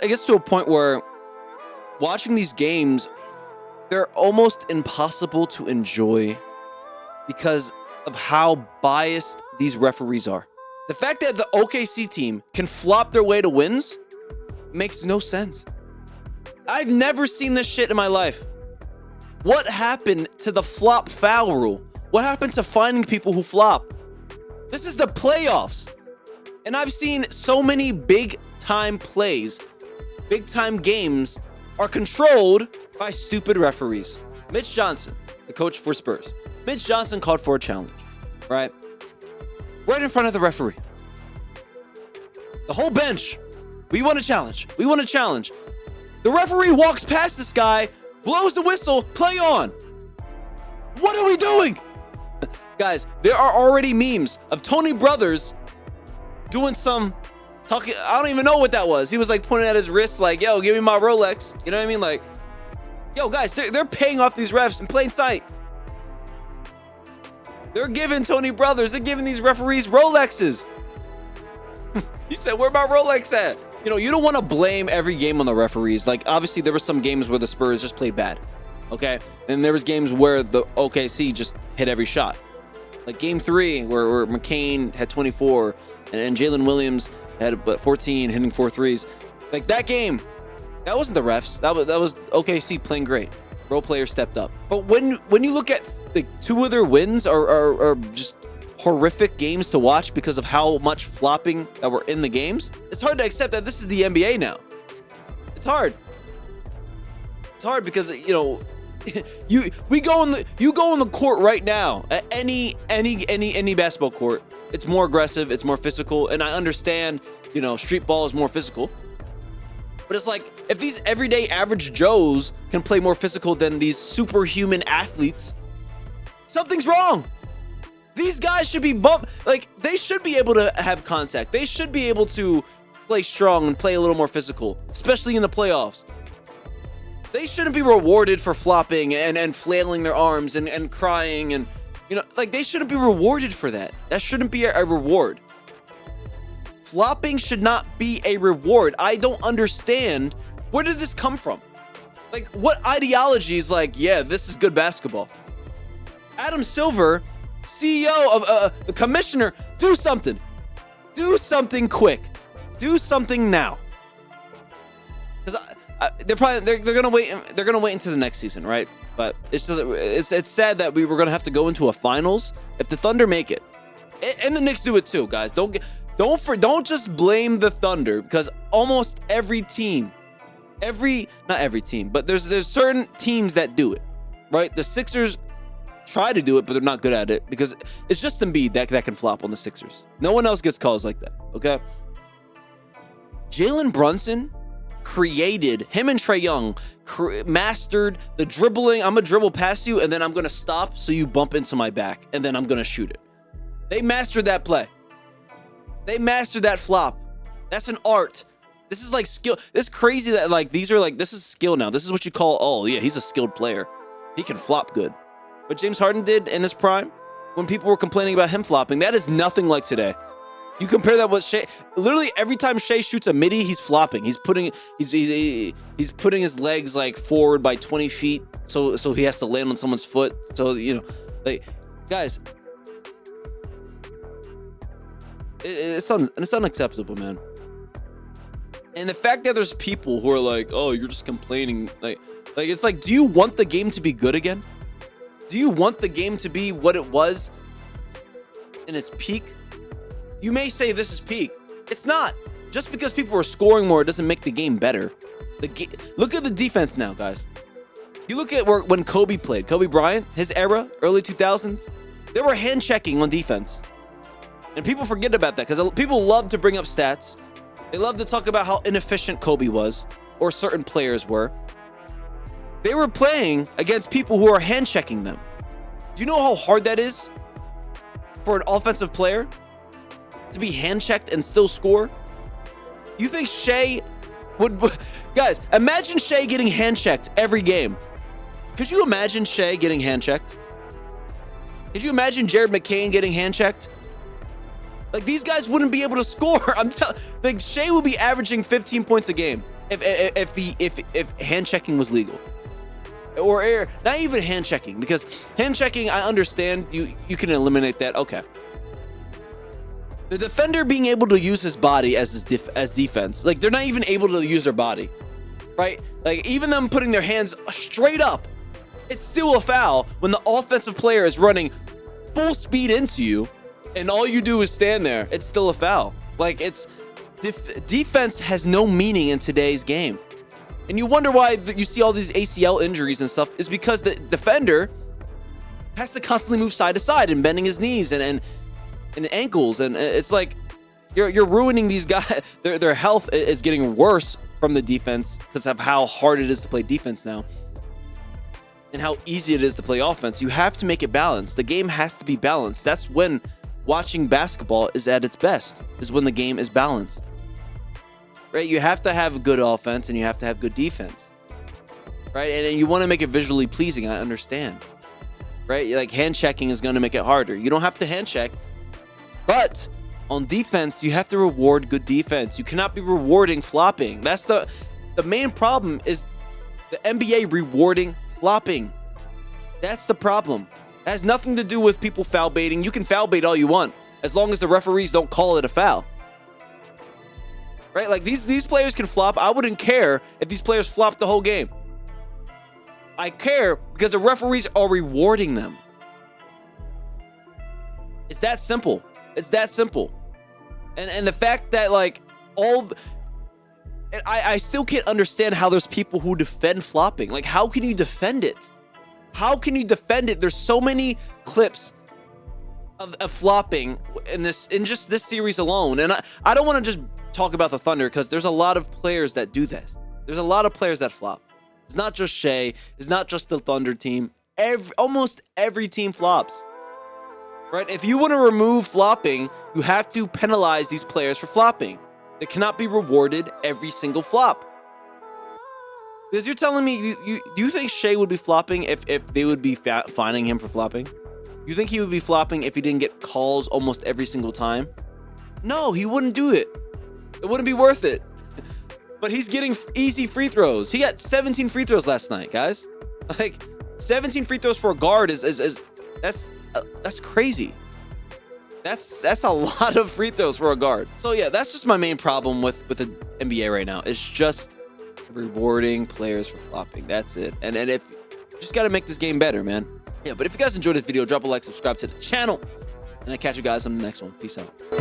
it gets to a point where watching these games, they're almost impossible to enjoy because of how biased these referees are. The fact that the OKC team can flop their way to wins makes no sense. I've never seen this shit in my life. What happened to the flop foul rule? What happened to finding people who flop? This is the playoffs. And I've seen so many big time plays, big time games are controlled by stupid referees. Mitch Johnson, the coach for Spurs. Mitch Johnson called for a challenge, right? Right in front of the referee. The whole bench, we want a challenge. We want a challenge. The referee walks past this guy, blows the whistle, play on. What are we doing? Guys, there are already memes of Tony Brothers doing some talking. I don't even know what that was. He was like pointing at his wrist like, yo, give me my Rolex. You know what I mean? Like, yo, guys, they're paying off these refs in plain sight. They're giving Tony Brothers, they're giving these referees Rolexes. He said, where my Rolex at? You know, you don't want to blame every game on the referees. Like, obviously, there were some games where the Spurs just played bad. Okay? And there was games where the OKC just hit every shot. Like game 3, where McCain had 24 and Jalen Williams had 14, hitting 4 threes. Like that game, that wasn't the refs. That was OKC playing great. Role players stepped up. But when you look at the 2 of their wins are just horrific games to watch because of how much flopping that were in the games, it's hard to accept that this is the NBA now. It's hard. It's hard because, you know, you go in the court right now at any basketball court. It's more aggressive, it's more physical, and I understand, you know, street ball is more physical. But it's like, if these everyday average Joes can play more physical than these superhuman athletes, something's wrong. These guys should be like, they should be able to have contact. They should be able to play strong and play a little more physical, especially in the playoffs. They shouldn't be rewarded for flopping and flailing their arms and crying, and, you know, like, they shouldn't be rewarded for that. That shouldn't be a reward. Flopping should not be a reward. I don't understand. Where did this come from? Like, what ideology is like, yeah, this is good basketball? Adam Silver, CEO of the commissioner, do something. Do something quick. Do something now. Because they're gonna wait. They're gonna wait until the next season, right? But it's sad that we were gonna have to go into a finals if the Thunder make it, and the Knicks do it too, guys. Don't just blame the Thunder, because almost every team, not every team, but there's certain teams that do it, right? The Sixers try to do it, but they're not good at it because it's just Embiid that can flop on the Sixers. No one else gets calls like that. Okay. Jalen Brunson created, him and Trae Young mastered the dribbling. I'm gonna dribble past you and then I'm gonna stop so you bump into my back and then I'm gonna shoot it. They mastered that play. They mastered that flop. That's an art. This is like skill. It's crazy that, like, these are like, this is skill now. This is what you call, oh yeah, he's a skilled player. He can flop good. What James Harden did in his prime, when people were complaining about him flopping, that is nothing like today. You compare that with Shea. Literally every time Shea shoots a midi, he's flopping. He's putting his legs like forward by 20 feet, so he has to land on someone's foot. So, you know, like, guys, it's unacceptable, man. And the fact that there's people who are like, oh, you're just complaining, like it's like, do you want the game to be good again? Do you want the game to be what it was in its peak? You may say this is peak. It's not. Just because people are scoring more doesn't make the game better. Look at the defense now, guys. You look at when Kobe played. Kobe Bryant, his era, early 2000s, they were hand checking on defense. And people forget about that because people love to bring up stats. They love to talk about how inefficient Kobe was, or certain players were. They were playing against people who are hand checking them. Do you know how hard that is for an offensive player to be hand checked and still score? You think Shea would, guys, imagine Shea getting hand checked every game. Could you imagine Shea getting hand checked? Could you imagine Jared McCain getting hand checked? Like, these guys wouldn't be able to score. I'm telling, like, Shea would be averaging 15 points a game. if hand checking was legal, or not even hand checking, because hand checking, I understand you can eliminate that. Okay. The defender being able to use his body as defense, like they're not even able to use their body, right? Like even them putting their hands straight up, it's still a foul when the offensive player is running full speed into you and all you do is stand there. It's still a foul. Like it's defense has no meaning in today's game. And you wonder why you see all these ACL injuries and stuff, is because the defender has to constantly move side to side and bending his knees and ankles, and it's like you're ruining these guys. Their health is getting worse from the defense because of how hard it is to play defense now and how easy it is to play offense. You have to make it balanced. The game has to be balanced. That's when watching basketball is at its best, is when the game is balanced, right? You have to have good offense and you have to have good defense, right? And you want to make it visually pleasing. I understand, right? Like hand checking is going to make it harder. You don't have to hand check, but on defense, you have to reward good defense. You cannot be rewarding flopping. That's the main problem, is the NBA rewarding flopping. That's the problem. It has nothing to do with people foul baiting. You can foul bait all you want as long as the referees don't call it a foul, right? Like these players can flop. I wouldn't care if these players flop the whole game. I care because the referees are rewarding them. It's that simple. It's that simple. And the fact that like I still can't understand how there's people who defend flopping. Like, how can you defend it? How can you defend it? There's so many clips of flopping in just this series alone. And I don't want to just talk about the Thunder, because there's a lot of players that do this. There's a lot of players that flop. It's not just Shea. It's not just the Thunder team. Almost every team flops. Right? If you want to remove flopping, you have to penalize these players for flopping. They cannot be rewarded every single flop. Because you're telling me, do you think Shea would be flopping if they would be fining him for flopping? You think he would be flopping if he didn't get calls almost every single time? No, he wouldn't do it. It wouldn't be worth it. But he's getting easy free throws. He got 17 free throws last night, guys. Like 17 free throws for a guard is that's crazy. That's a lot of free throws for a guard. So yeah, that's just my main problem with the NBA right now. It's just rewarding players for flopping. That's it. And if you just got to make this game better, man. Yeah, but if you guys enjoyed this video, drop a like, subscribe to the channel, and I'll catch you guys on the next one. Peace out.